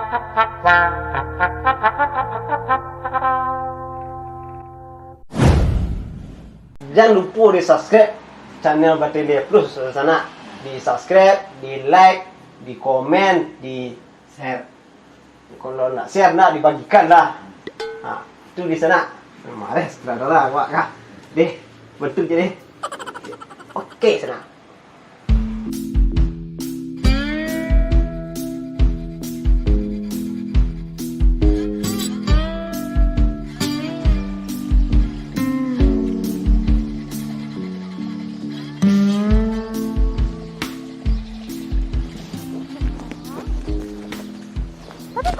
Jangan lupa di subscribe channel Batelia Plus sana. Di subscribe, di like, di komen, di share. Kalau nak share nak dibagikan lah. Itu di sana. Mari sudah lah awak kah. Deh, betul je deh. Okey sana.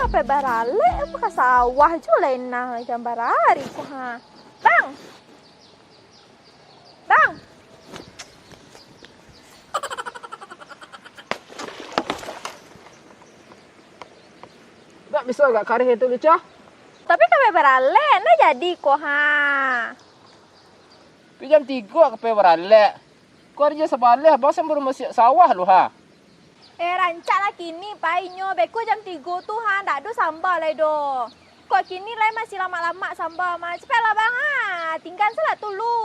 Sampai barale apa ke sawah je lain nang jam barari ku ha. Bang. Bang. Tak bisa agak karih itu lucah. Tapi sampai barale na jadi ku ha. Jam 3 ke beralek. Kau kerja sebalih bos baru masuk sawah lu ha. Rancak lah kini painyo beku jam 3 tu ha dak do sambal lai do. Kok kini lai masih lama-lama sambal mah. Cepatlah bang ha. Tinggal salah tulu.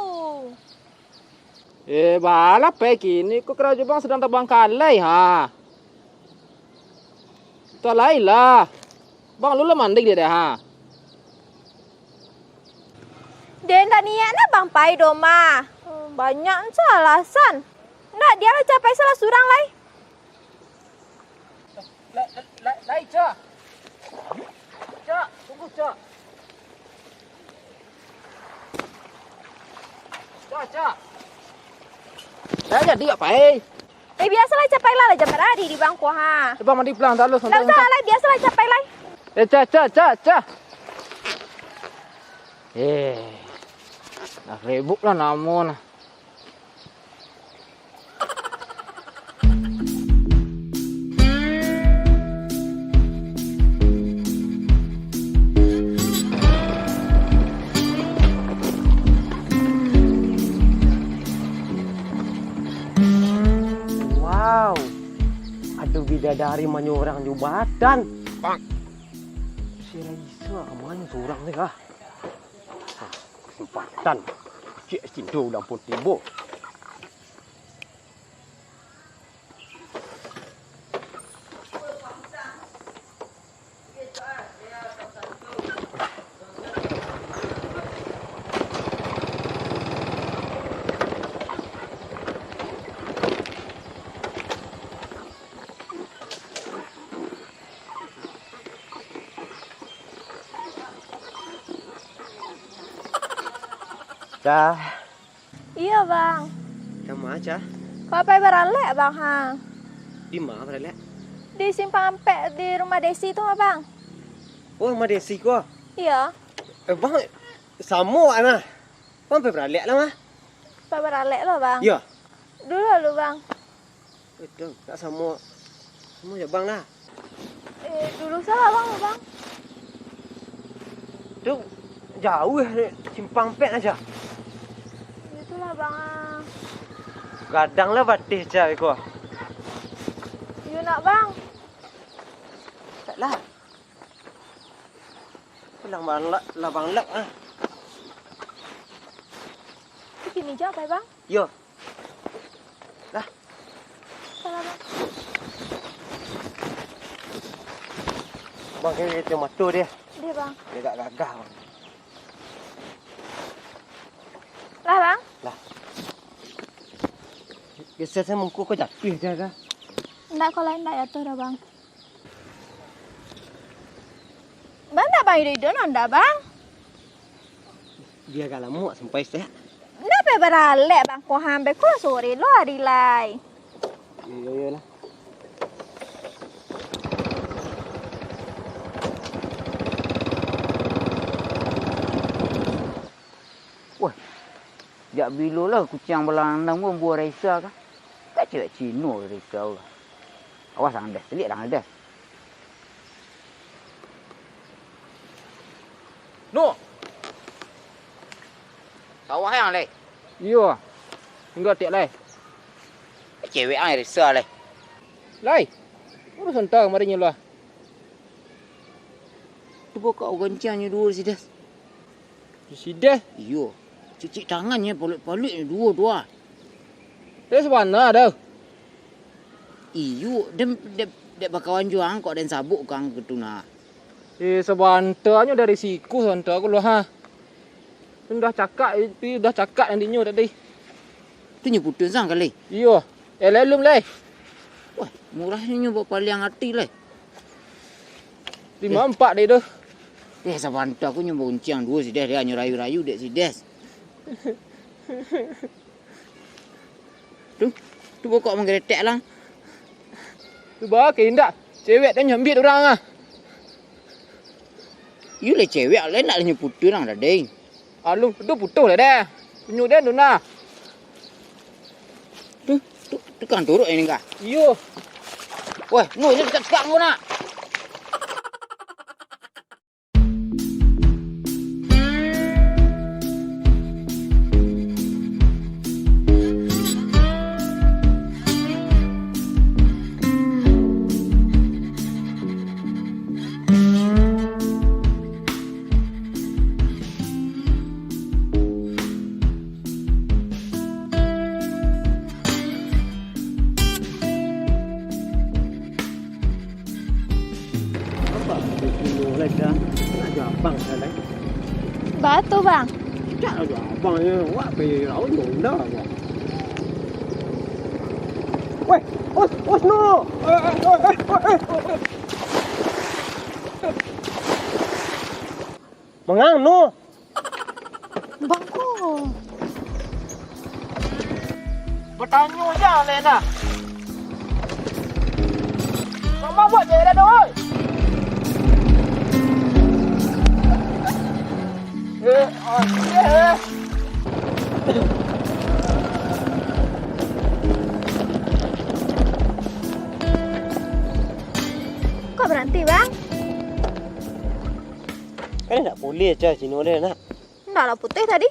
Balap kini kau kerja bang sedang terbang kalai ha. Tak lain lah. Bang lu mandek dia dah ha. Dia tak niat nak bang pai do mah. Banyak alasan. Ndak dia lah capai salah surang lai. Lai Cak. Cak, tunggu Cak. Cak. Dah jadi apa Biasalah capai lah jam berari di bangku ha. Bang mandi pulang tak lu Tak usah lah, biasalah capai lah. Cak. Dah rebuk lah namun. Wow. Ada bidadari menyorang jubatan. Bang. Si Raisa kemana seorang ni kah? Kesempatan. Cik Cindo dah pun tiba. Cah. Iya bang. Sama Cah. Kau apa beralek bang ha? Di mana beralek? Di simpang ampek di rumah Desi tu ha bang. Oh, rumah Desi kau. Iya. Bang, sama ana. Bang beralek lah mah. Apa beralek lo bang? Ya. Dulu lu bang. Betul, tak sama. Sama je bang lah. Dulu salah bang lo bang. Tu jauh simpang pek aja. Itulah bang. Gadang lah batih cah kau. You nak bang? Taklah. Pulang bang lak ah. Begini je apa bang? Yo. Lah. Salah bang. Bang kena kita motor dia. Dia bang. Dia tak gagah bang. Lah bang. Lah. Biasa saya mengku kau jatuh dia kah? Ndak kau lain ndak jatuh dah bang. Bang tak bang ide ndak bang? Dia agak lama sampai saya. Ndak pe beralek bang kau hambe kau sore lo hari lai. Iya lah. Wah, jak bila lah kucing belandang pun buah Raisa kah? Tak cewek Cina Raisa lah. Awas ang des, selit ang des. No. Sawah yang lai. Iya. Tinggal tiap lai. Cewek ang Raisa lai. Lai. Urus entah marinya lah. Tu buka goncangnya dua si Des. Si Des. Iyo. Cicik tangannya polik-polik ni dua tu ah. Des mana dah? Iyo, dia bakawan juang kok dan sabuk kang ketuna. Sebantarnya dari siku santar aku loh ha. Dah cakap nantinya tadi. Tu nyebutun sang kali. Iyo. Lelum leh. Wah, murahnya nyoba paling hati lah. 54 dia tu. Sebantar aku nyoba goncang dua si Des. Dia hanya rayu-rayu dek si Des. Tu buka menggeretek lah. Tu bah kindak. Cewek dah nyambit orang ah. You lah cewek lain nak nyebutun orang dah ding. Alung tu putus lah dah. Punyuk dia tu nah. Tu kan turut ini kah? Iyo. Wah, no ni dekat sekarang kau nak. Abang dah. Batu bang. Tak ada abang ni. Wah, pergi rawat dah. Weh, os no. Mangang no. Bangku. Bertanya je Lena. Mama buat je dah doi. Kok berhenti bang? Kan tak boleh je sini boleh nak. Enggak lah putih tadi.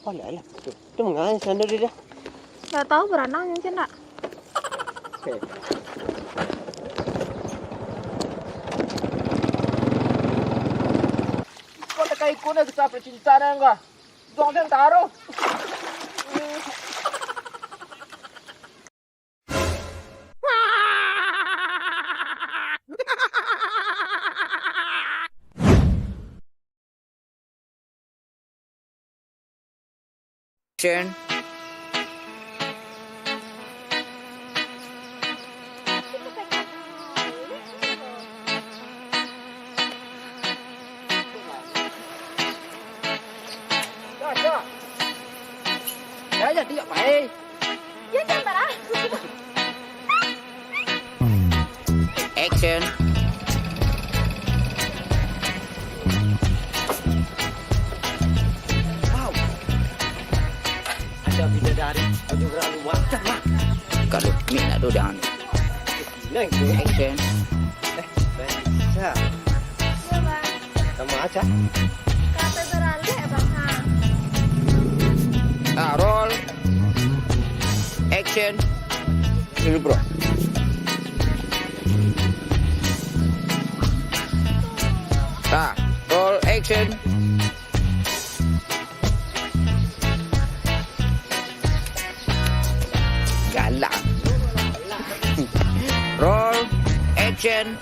Oh lah. Tu mengang sandal dia dah. Enggak tahu berenang mungkin enggak. Okay. Kau tak ikut nak kita percinta dah enggak? Jangan taruh. Action. Dah jadi tak baik. Ya jangan marah. Action. Ada bidadari. Ada orang macam lah. Kalau Mik nak dudang. Neng. Action. Bisa. Ya bang. Sama aja. Kata beralih ya bang. Roll. Action. Dulu bro. Roll action. Galak. Roll action.